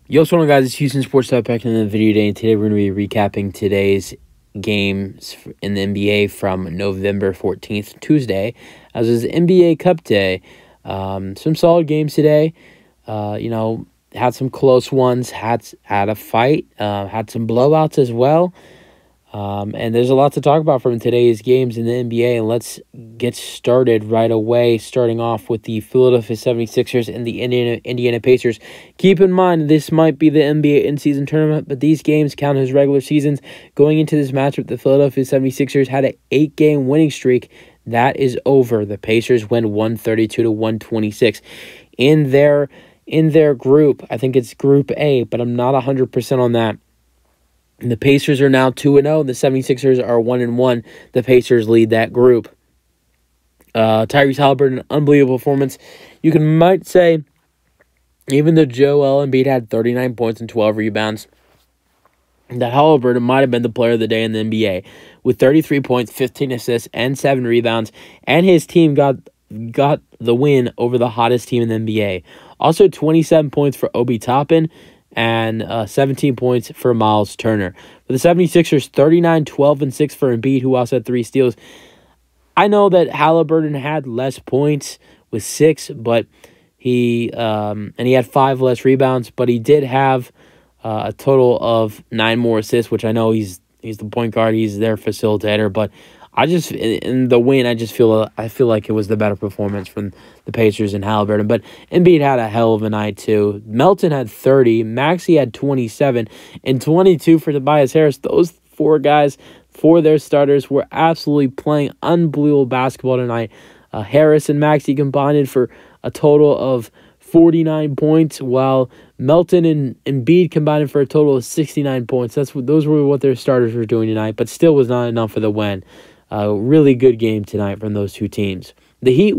Yo, what's going on, guys? It's Houston Sports Talk back in the video today, and today we're going to be recapping today's games in the NBA from November 14th, Tuesday, as is NBA Cup Day. Some solid games today. Had some close ones, had a fight, had some blowouts as well. And there's a lot to talk about from today's games in the NBA. And let's get started right away, starting off with the Philadelphia 76ers and the Indiana Pacers. Keep in mind, this might be the NBA in-season tournament, but these games count as regular seasons. Going into this matchup, the Philadelphia 76ers had an 8-game winning streak. That is over. The Pacers win 132-126. In their group, I think it's Group A, but I'm not 100% on that. And the Pacers are now 2-0. The 76ers are 1-1. The Pacers lead that group. Tyrese Halliburton, unbelievable performance. You might say, even though Joel Embiid had 39 points and 12 rebounds, that Halliburton might have been the player of the day in the NBA with 33 points, 15 assists, and 7 rebounds. And his team got the win over the hottest team in the NBA. Also, 27 points for Obi Toppin and 17 points for Miles Turner. For the 76ers, 39, 12, and 6 for Embiid, who also had 3 steals. I know that Halliburton had less points with 6, but he had 5 less rebounds, but he did have a total of 9 more assists, which I know he's the point guard, he's their facilitator, but in the win, I feel like it was the better performance from the Pacers and Halliburton. But Embiid had a hell of a night too. Melton had 30, Maxey had 27, and 22 for Tobias Harris. Those 4 guys, for their starters, were absolutely playing unbelievable basketball tonight. Harris and Maxey combined for a total of 49 points, while Melton and Embiid combined for a total of 69 points. Those were what their starters were doing tonight, but still was not enough for the win. Really good game tonight from those two teams. The Heat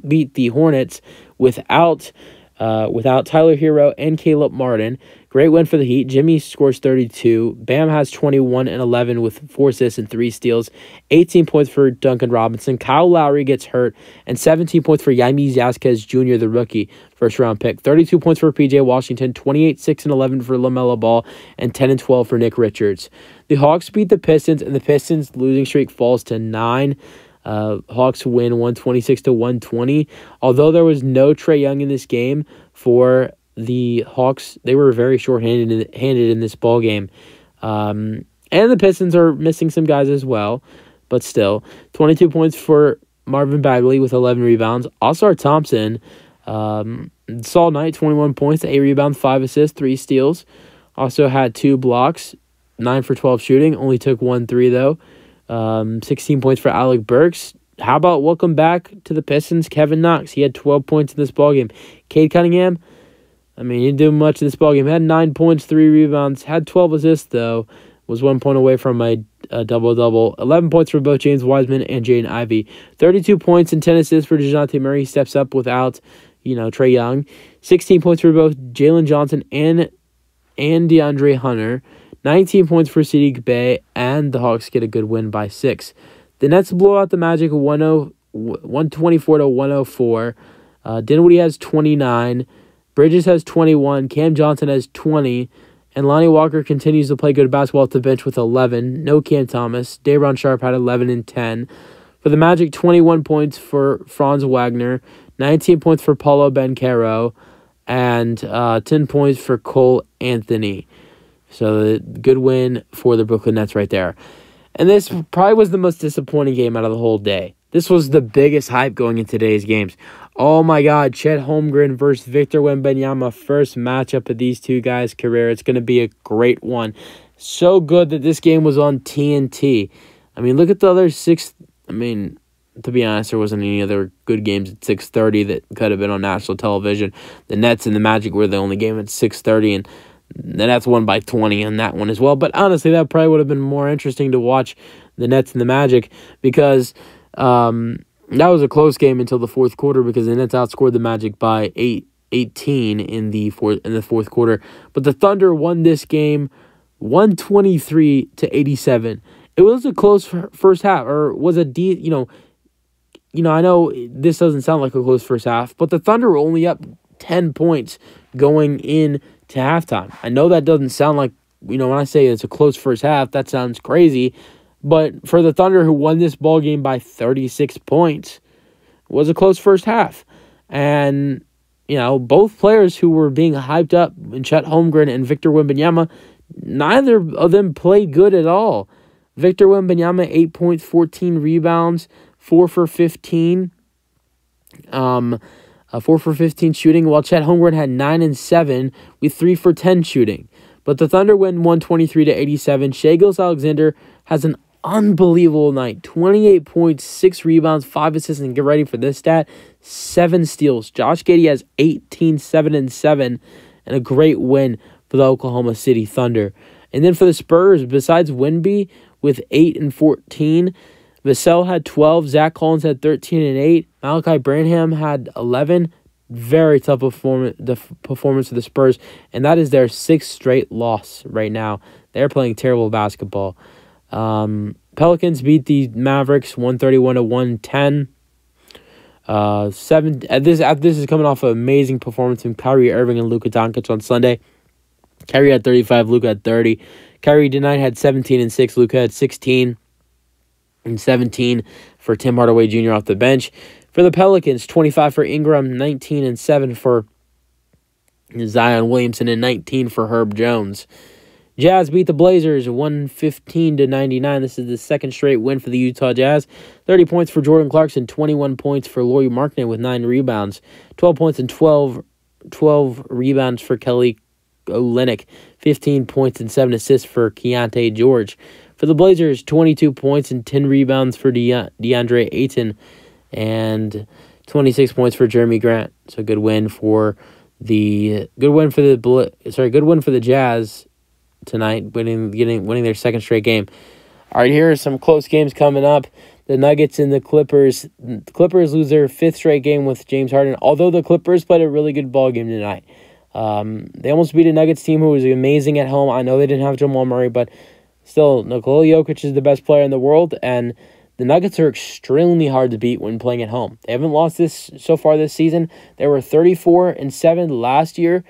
beat the Hornets without Tyler Hero and Caleb Martin. Great win for the Heat. Jimmy scores 32. Bam has 21 and 11 with 4 assists and 3 steals. 18 points for Duncan Robinson. Kyle Lowry gets hurt. And 17 points for Jaime Jaquez Jr., the rookie, first-round pick. 32 points for P.J. Washington. 28, 6, and 11 for LaMelo Ball. And 10 and 12 for Nick Richards. The Hawks beat the Pistons, and the Pistons' losing streak falls to 9. Hawks win 126-120. Although there was no Trae Young in this game for the Hawks, they were very short-handed in this ball game. And the Pistons are missing some guys as well, but still, 22 points for Marvin Bagley with 11 rebounds. Oscar Thompson, solid night, 21 points, 8 rebounds, 5 assists, 3 steals. Also had 2 blocks, 9 for 12 shooting. Only took 1 3 though. 16 points for Alec Burks. How about welcome back to the Pistons, Kevin Knox? He had 12 points in this ballgame. Cade Cunningham, he didn't do much in this ballgame. Had 9 points, 3 rebounds. Had 12 assists, though. Was 1 point away from a double-double. 11 points for both James Wiseman and Jaden Ivey. 32 points and 10 assists for DeJounte Murray. He steps up without, Trae Young. 16 points for both Jalen Johnson and DeAndre Hunter. 19 points for Sadiq Bey, and the Hawks get a good win by 6. The Nets blow out the Magic 124-104. Dinwiddie has 29. Bridges has 21. Cam Johnson has 20. And Lonnie Walker continues to play good basketball at the bench with 11. No Cam Thomas. Day'Ron Sharpe had 11 and 10. For the Magic, 21 points for Franz Wagner. 19 points for Paulo Banchero. And 10 points for Cole Anthony. So, good win for the Brooklyn Nets right there. And this probably was the most disappointing game out of the whole day. This was the biggest hype going into today's games. Oh my God, Chet Holmgren versus Victor Wembanyama. First matchup of these two guys' career. It's going to be a great one. So good that this game was on TNT. Look at the other 6. To be honest, there wasn't any other good games at 6:30 that could have been on national television. The Nets and the Magic were the only game at 6:30, and the Nets won by 20 on that one as well. But honestly, that probably would have been more interesting to watch the Nets and the Magic because that was a close game until the fourth quarter because the Nets outscored the Magic by 18 in the fourth quarter. But the Thunder won this game 123-87. It was a close first half, or was a I know this doesn't sound like a close first half, but the Thunder were only up 10 points going in to halftime. I know that doesn't sound like, when I say it's a close first half, that sounds crazy. But for the Thunder, who won this ball game by 36 points, it was a close first half. And, both players who were being hyped up, Chet Holmgren and Victor Wembanyama, neither of them played good at all. Victor Wembanyama, 8 points, 14 rebounds, 4 for 15. 4 for 15 shooting, while Chet Holmgren had 9 and 7 with 3 for 10 shooting. But the Thunder win 123-87. Shai Gilgeous-Alexander has an unbelievable night. 28 points, 6 rebounds, 5 assists, and get ready for this stat, 7 steals. Josh Giddey has 18, 7 and 7, and a great win for the Oklahoma City Thunder. And then for the Spurs, besides Wemby with 8 and 14, Vassell had 12, Zach Collins had 13 and 8, Malachi Branham had 11. Very tough performance for the Spurs, and that is their 6th straight loss right now. They're playing terrible basketball. Pelicans beat the Mavericks 131-110. This is coming off an amazing performance from Kyrie Irving and Luka Doncic on Sunday. Kyrie had 35, Luka had 30. Kyrie tonight had 17 and 6, Luka had 16 and 17 for Tim Hardaway Jr. off the bench. For the Pelicans, 25 for Ingram, 19 and 7 for Zion Williamson, and 19 for Herb Jones. Jazz beat the Blazers 115-99. This is the 2nd straight win for the Utah Jazz. 30 points for Jordan Clarkson, 21 points for Lauri Markkanen with 9 rebounds. 12 points and 12 rebounds for Kelly Olynyk. 15 points and 7 assists for Keontae George. For the Blazers, 22 points and 10 rebounds for DeAndre Ayton. And 26 points for Jeremy Grant. So good win for the Jazz tonight, winning their 2nd straight game. All right, here are some close games coming up. The Nuggets and the Clippers. The Clippers lose their 5th straight game with James Harden. Although the Clippers played a really good ball game tonight. They almost beat a Nuggets team who was amazing at home. I know they didn't have Jamal Murray, but still, Nikola Jokic is the best player in the world, and the Nuggets are extremely hard to beat when playing at home. They haven't lost this so far this season. They were 34-7 last year.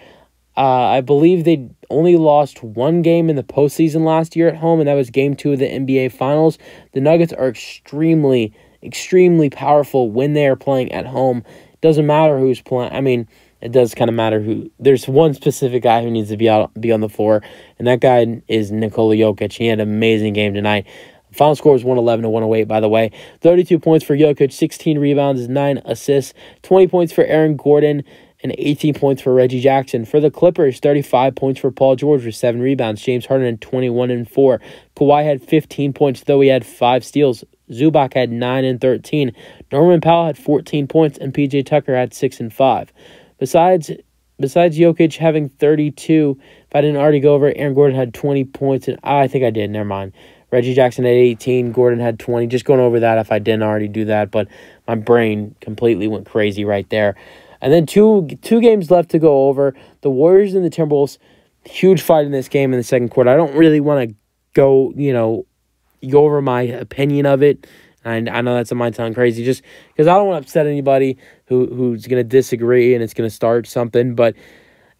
I believe they only lost 1 game in the postseason last year at home, and that was Game 2 of the NBA Finals. The Nuggets are extremely, extremely powerful when they are playing at home. It doesn't matter who's playing. I mean, it does kind of matter who. There's one specific guy who needs to be on the floor, and that guy is Nikola Jokic. He had an amazing game tonight. Final score was 111-108, by the way. 32 points for Jokic, 16 rebounds, 9 assists, 20 points for Aaron Gordon, and 18 points for Reggie Jackson. For the Clippers, 35 points for Paul George with 7 rebounds. James Harden had 21 and 4. Kawhi had 15 points, though he had 5 steals. Zubac had 9 and 13. Norman Powell had 14 points, and PJ Tucker had 6 and 5. Besides Jokic having 32, if I didn't already go over it, Aaron Gordon had 20 points, and I think I did. Never mind. Reggie Jackson had 18, Gordon had 20. Just going over that if I didn't already do that, but my brain completely went crazy right there. And then two games left to go over. The Warriors and the Timberwolves, huge fight in this game in the second quarter. I don't really want to go over my opinion of it. And I know that might sound crazy, just because I don't want to upset anybody who's going to disagree and it's going to start something. But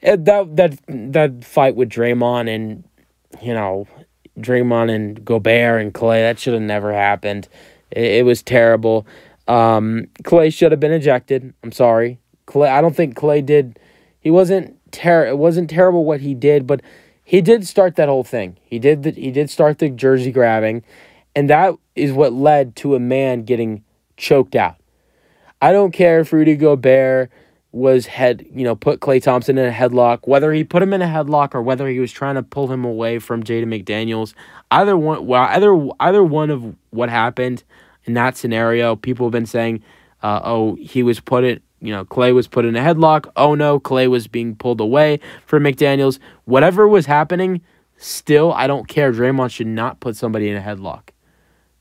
that fight with Draymond and Gobert and Clay, that should have never happened. It was terrible. Clay should have been ejected. I'm sorry. Clay. I don't think Clay did. It wasn't terrible what he did, but he did start that whole thing. He did start the jersey grabbing, and that is what led to a man getting choked out. I don't care if Rudy Gobert was put Klay Thompson in a headlock, whether he put him in a headlock or whether he was trying to pull him away from Jaden McDaniels. Either one of what happened in that scenario, people have been saying, he was put in. Klay was put in a headlock. Oh, no, Klay was being pulled away from McDaniels. Whatever was happening, still, I don't care. Draymond should not put somebody in a headlock.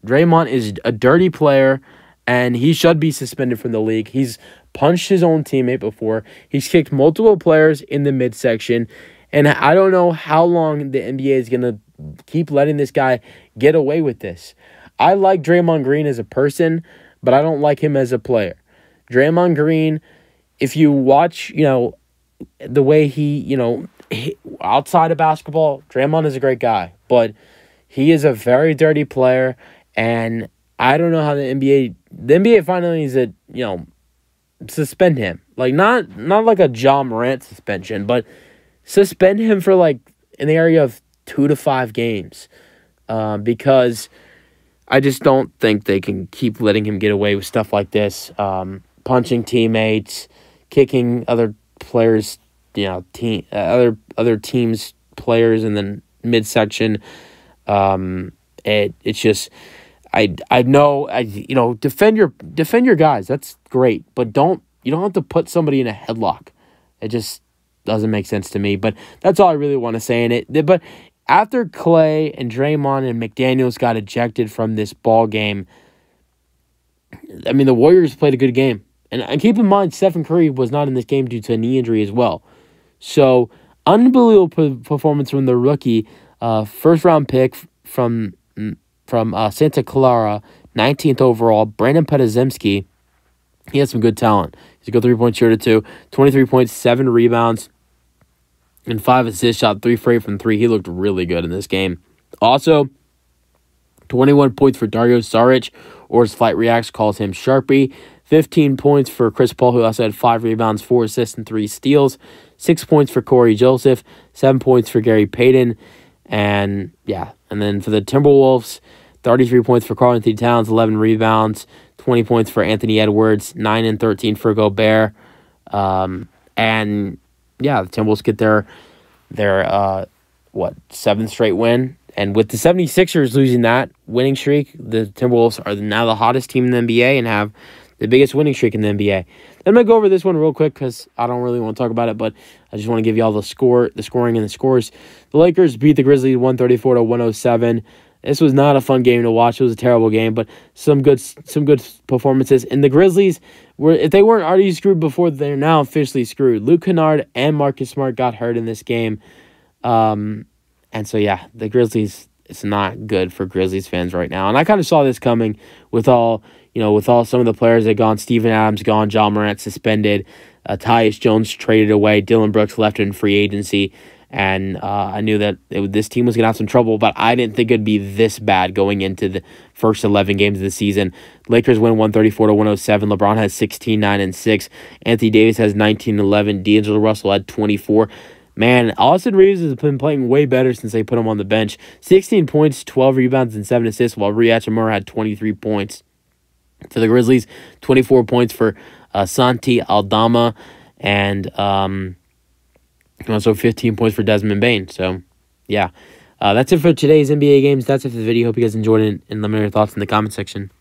Draymond is a dirty player, and he should be suspended from the league. He's punched his own teammate before. He's kicked multiple players in the midsection, and I don't know how long the NBA is going to keep letting this guy get away with this. I like Draymond Green as a person, but I don't like him as a player. Draymond Green, if you watch, the way outside of basketball, Draymond is a great guy, but he is a very dirty player, and I don't know how the NBA finally needs to, suspend him. Like, not like a Ja Morant suspension, but suspend him for, like, in the area of 2 to 5 games, because I just don't think they can keep letting him get away with stuff like this, punching teammates, kicking other players, other teams' players in the midsection. It's just, defend your guys. That's great, but you don't have to put somebody in a headlock. It just doesn't make sense to me. But that's all I really want to say in it. But after Clay and Draymond and McDaniels got ejected from this ball game, I mean, the Warriors played a good game. And keep in mind, Stephen Curry was not in this game due to a knee injury as well. So, unbelievable performance from the rookie, first-round pick from Santa Clara, 19th overall, Brandon Podziemski. He has some good talent. He's a good three-point shooter, too. 23 points, 7 rebounds, and 5 assists, shot 3 for 8 from 3. He looked really good in this game. Also, 21 points for Dario Saric, or as Flight Reacts calls him, Sharpie. 15 points for Chris Paul, who also had 5 rebounds, 4 assists, and 3 steals. 6 points for Corey Joseph. 7 points for Gary Payton. And then for the Timberwolves, 33 points for Karl Anthony Towns, 11 rebounds, 20 points for Anthony Edwards, 9 and 13 for Gobert. The Timberwolves get their 7th straight win. And with the 76ers losing that winning streak, the Timberwolves are now the hottest team in the NBA and have the biggest winning streak in the NBA. I'm going to go over this one real quick because I don't really want to talk about it, but I just want to give you all the scoring and the scores. The Lakers beat the Grizzlies 134-107. This was not a fun game to watch. It was a terrible game, but some good performances. And the Grizzlies, if they weren't already screwed before, they're now officially screwed. Luke Kennard and Marcus Smart got hurt in this game. The Grizzlies, it's not good for Grizzlies fans right now. And I kind of saw this coming with all some of the players that had gone. Steven Adams gone, Ja Morant suspended, Tyus Jones traded away, Dylan Brooks left in free agency. And I knew that this team was going to have some trouble, but I didn't think it would be this bad going into the first 11 games of the season. Lakers win 134-107. LeBron has 16, 9, and 6. Anthony Davis has 19, 11. D'Angelo Russell had 24. Man, Austin Reeves has been playing way better since they put him on the bench. 16 points, 12 rebounds, and 7 assists, while Rui Hachimura had 23 points. For the Grizzlies, 24 points for Santi Aldama, and also 15 points for Desmond Bane. So, that's it for today's NBA games. That's it for the video. Hope you guys enjoyed it, and let me know your thoughts in the comment section.